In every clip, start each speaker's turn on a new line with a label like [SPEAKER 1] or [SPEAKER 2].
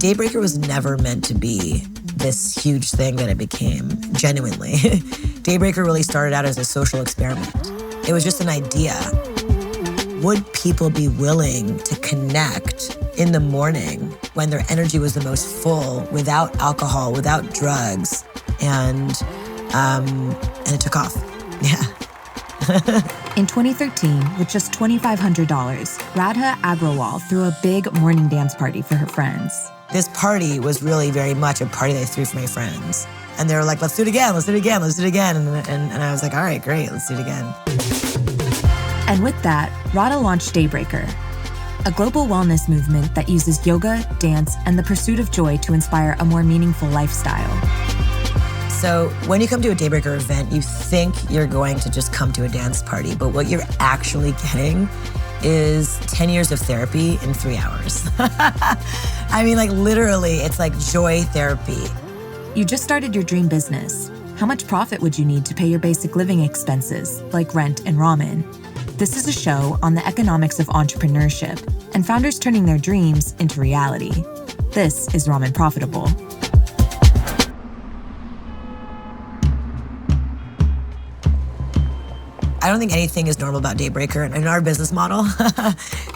[SPEAKER 1] Daybreaker was never meant to be this huge thing that it became, genuinely. Daybreaker really started out as a social experiment. It was just an idea. Would people be willing to connect in the morning when their energy was the most full, without alcohol, without drugs? And it took off. Yeah.
[SPEAKER 2] In 2013, with just $2,500, Radha Agrawal threw a big morning dance party for her friends.
[SPEAKER 1] This party was really very much a party that I threw for my friends. And they were like, let's do it again, let's do it again, let's do it again. And I was like, all right, great, let's do it again.
[SPEAKER 2] And with that, Radha launched Daybreaker, a global wellness movement that uses yoga, dance, and the pursuit of joy to inspire a more meaningful lifestyle.
[SPEAKER 1] So when you come to a Daybreaker event, you think you're going to just come to a dance party, but what you're actually getting is 10 years of therapy in 3 hours. I mean, like literally, it's like joy therapy.
[SPEAKER 2] You just started your dream business. How much profit would you need to pay your basic living expenses, like rent and ramen? This is a show on the economics of entrepreneurship and founders turning their dreams into reality. This is Ramen Profitable.
[SPEAKER 1] I don't think anything is normal about Daybreaker and our business model,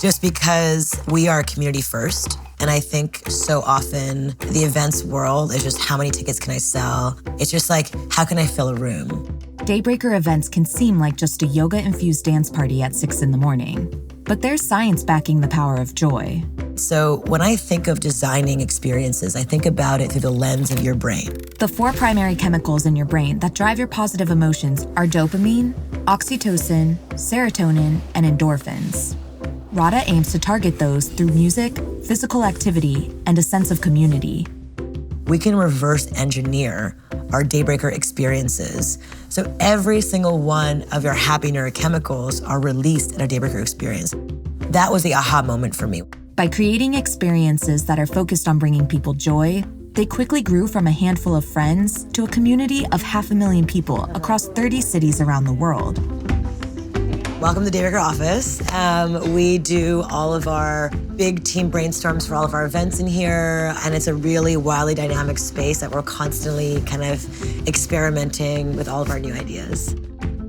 [SPEAKER 1] just because we are community first. And I think so often the events world is just how many tickets can I sell? It's just like, how can I fill a room?
[SPEAKER 2] Daybreaker events can seem like just a yoga-infused dance party at 6 a.m, but there's science backing the power of joy.
[SPEAKER 1] So when I think of designing experiences, I think about it through the lens of your brain.
[SPEAKER 2] The 4 primary chemicals in your brain that drive your positive emotions are dopamine, oxytocin, serotonin, and endorphins. Radha aims to target those through music, physical activity, and a sense of community.
[SPEAKER 1] We can reverse engineer our Daybreaker experiences. So every single one of your happy neurochemicals are released in a Daybreaker experience. That was the aha moment for me.
[SPEAKER 2] By creating experiences that are focused on bringing people joy, they quickly grew from a handful of friends to a community of 500,000 people across 30 cities around the world.
[SPEAKER 1] Welcome to Daybreaker office. We do all of our big team brainstorms for all of our events in here, and it's a really wildly dynamic space that we're constantly kind of experimenting with all of our new ideas.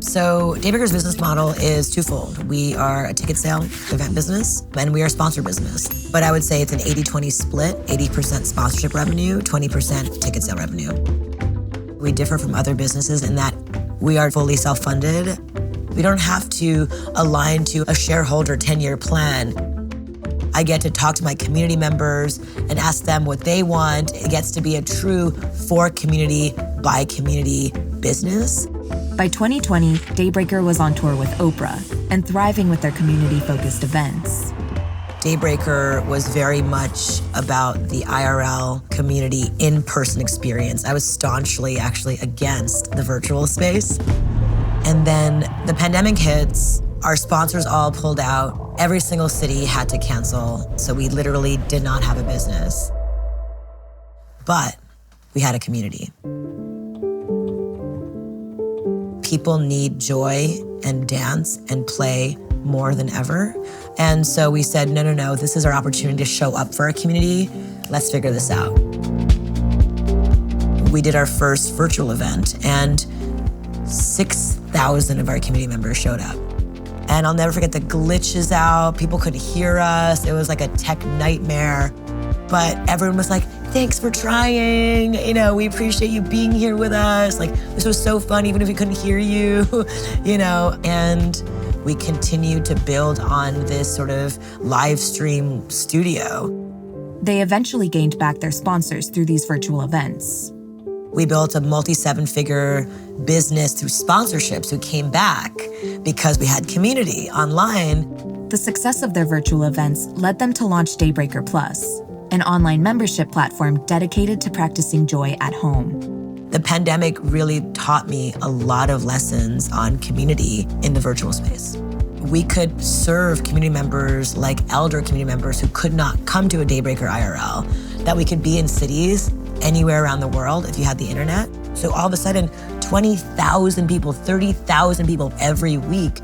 [SPEAKER 1] So Daybreaker's business model is twofold. We are a ticket sale event business, and we are a sponsor business. But I would say it's an 80-20 split, 80% sponsorship revenue, 20% ticket sale revenue. We differ from other businesses in that we are fully self-funded. We don't have to align to a shareholder 10-year plan. I get to talk to my community members and ask them what they want. It gets to be a true for community, by community business.
[SPEAKER 2] By 2020, Daybreaker was on tour with Oprah and thriving with their community-focused events.
[SPEAKER 1] Daybreaker was very much about the IRL community in-person experience. I was staunchly actually against the virtual space. And then the pandemic hits, our sponsors all pulled out. Every single city had to cancel. So we literally did not have a business. But we had a community. People need joy and dance and play more than ever. And so we said, no, this is our opportunity to show up for our community. Let's figure this out. We did our first virtual event, and 6,000 of our community members showed up. And I'll never forget the glitches out. People couldn't hear us. It was like a tech nightmare. But everyone was like, thanks for trying. We appreciate you being here with us. Like, this was so fun, even if we couldn't hear you, and we continued to build on this sort of live stream studio.
[SPEAKER 2] They eventually gained back their sponsors through these virtual events.
[SPEAKER 1] We built a multi-7-figure business through sponsorships who came back because we had community online.
[SPEAKER 2] The success of their virtual events led them to launch Daybreaker Plus, an online membership platform dedicated to practicing joy at home.
[SPEAKER 1] The pandemic really taught me a lot of lessons on community in the virtual space. We could serve community members like elder community members who could not come to a Daybreaker IRL, that we could be in cities anywhere around the world if you had the internet. So all of a sudden, 20,000 people, 30,000 people every week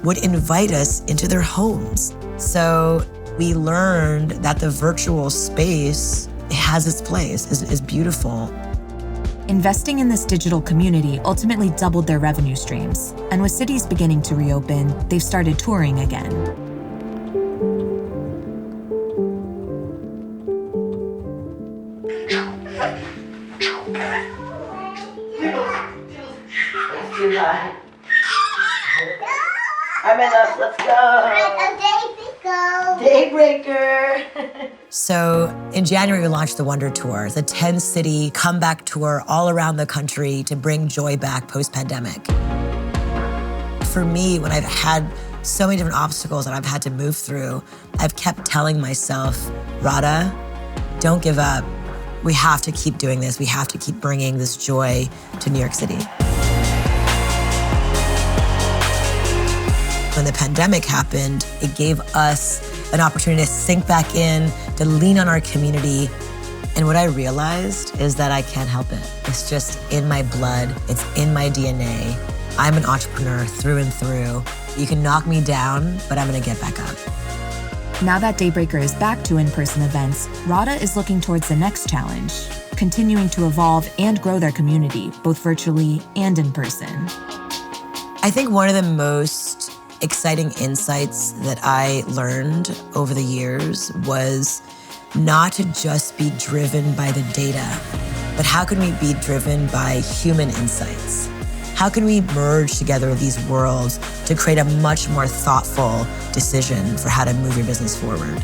[SPEAKER 1] would invite us into their homes. So we learned that the virtual space has its place, is beautiful.
[SPEAKER 2] Investing in this digital community ultimately doubled their revenue streams, and with cities beginning to reopen, they've started touring again.
[SPEAKER 1] Ramen, let's go. Daybreaker. So in January, we launched the Wonder Tour. It's a 10-city comeback tour all around the country to bring joy back post-pandemic. For me, when I've had so many different obstacles that I've had to move through, I've kept telling myself, Radha, don't give up. We have to keep doing this. We have to keep bringing this joy to New York City. When the pandemic happened, it gave us an opportunity to sink back in, to lean on our community. And what I realized is that I can't help it. It's just in my blood. It's in my DNA. I'm an entrepreneur through and through. You can knock me down, but I'm gonna get back up.
[SPEAKER 2] Now that Daybreaker is back to in-person events, Radha is looking towards the next challenge, continuing to evolve and grow their community, both virtually and in person.
[SPEAKER 1] I think one of the most exciting insights that I learned over the years was not to just be driven by the data, but how can we be driven by human insights? How can we merge together these worlds to create a much more thoughtful decision for how to move your business forward?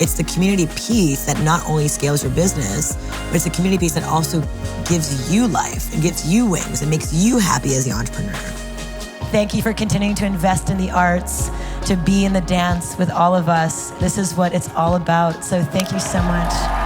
[SPEAKER 1] It's the community piece that not only scales your business, but it's the community piece that also gives you life and gives you wings and makes you happy as the entrepreneur. Thank you for continuing to invest in the arts, to be in the dance with all of us. This is what it's all about. So thank you so much.